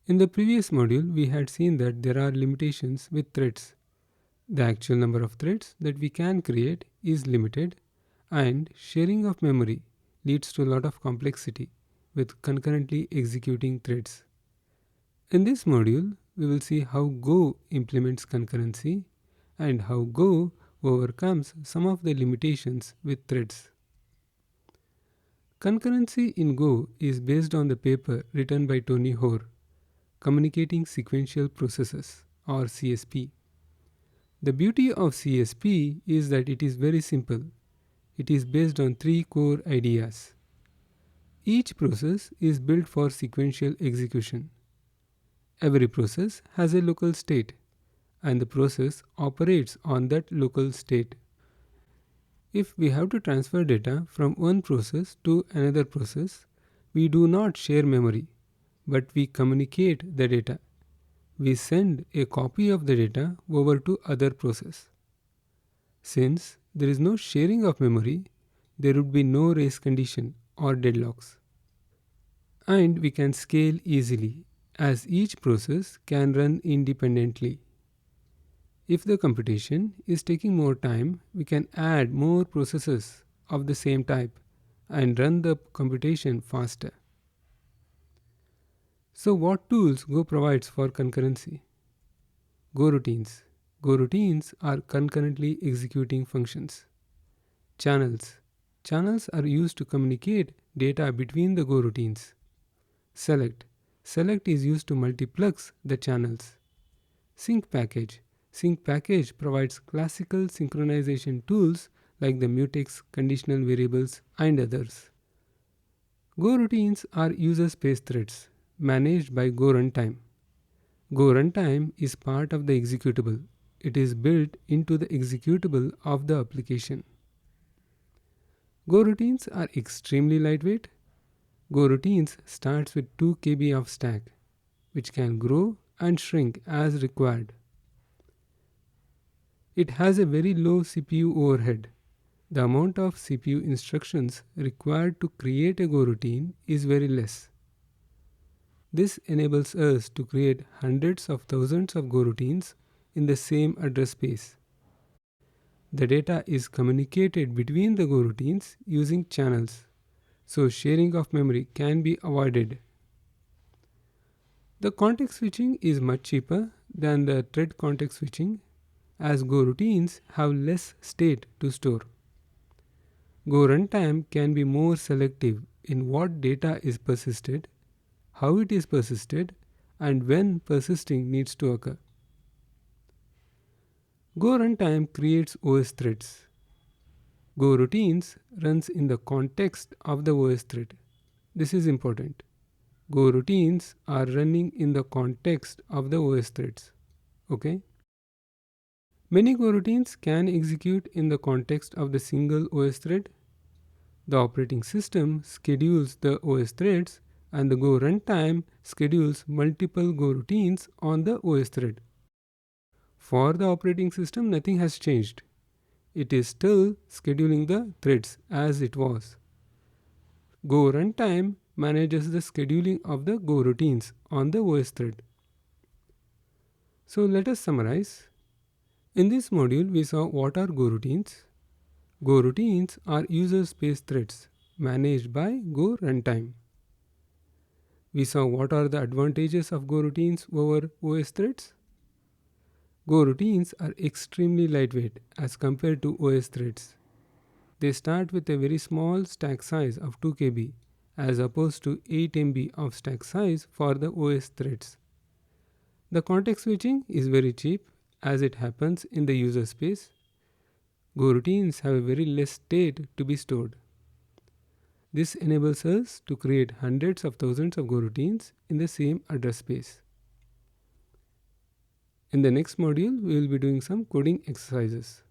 In the previous module, we had seen that there are limitations with threads. The actual number of threads that we can create is limited, and sharing of memory leads to a lot of complexity with concurrently executing threads. In this module, we will see how Go implements concurrency and how Go overcomes some of the limitations with threads. Concurrency in Go is based on the paper written by Tony Hoare, Communicating Sequential Processes or CSP. The beauty of CSP is that it is very simple. It is based on three core ideas. Each process is built for sequential execution. Every process has a local state, and the process operates on that local state. If we have to transfer data from one process to another process, we do not share memory, but we communicate the data. We send a copy of the data over to other process. Since there is no sharing of memory, there would be no race condition or deadlocks. And we can scale easily, as each process can run independently. If the computation is taking more time, we can add more processes of the same type and run the computation faster. So what tools Go provides for concurrency? Go routines. Go routines are concurrently executing functions. Channels. Channels are used to communicate data between the Go routines. Select. Select is used to multiplex the channels. Sync package. Sync package provides classical synchronization tools like the mutex, conditional variables, and others. Go routines are user space threads managed by Go runtime. Go runtime is part of the executable. It is built into the executable of the application. Go routines are extremely lightweight. Go routines starts with 2 KB of stack, which can grow and shrink as required. It has a very low CPU overhead. The amount of CPU instructions required to create a Go routine is very less. This enables us to create hundreds of thousands of Go routines in the same address space. The data is communicated between the Go routines using channels, so sharing of memory can be avoided. The context switching is much cheaper than the thread context switching, as Go routines have less state to store. Go runtime can be more selective in what data is persisted, how it is persisted, and when persisting needs to occur. Go runtime creates OS threads. Go routines runs in the context of the OS thread. This is important. Go routines are running in the context of the OS threads. Okay? Many Go routines can execute in the context of the single OS thread. The operating system schedules the OS threads, and the Go runtime schedules multiple Go routines on the OS thread. For the operating system, nothing has changed. It is still scheduling the threads as it was. Go runtime manages the scheduling of the Go routines on the OS thread. So let us summarize. In this module, we saw what are Go routines. Go routines are user space threads managed by Go runtime. We saw what are the advantages of Go routines over OS threads. Go routines are extremely lightweight as compared to OS threads. They start with a very small stack size of 2 KB as opposed to 8 MB of stack size for the OS threads. The context switching is very cheap as it happens in the user space. Go routines have a very less state to be stored. This enables us to create hundreds of thousands of Go routines in the same address space. In the next module, we will be doing some coding exercises.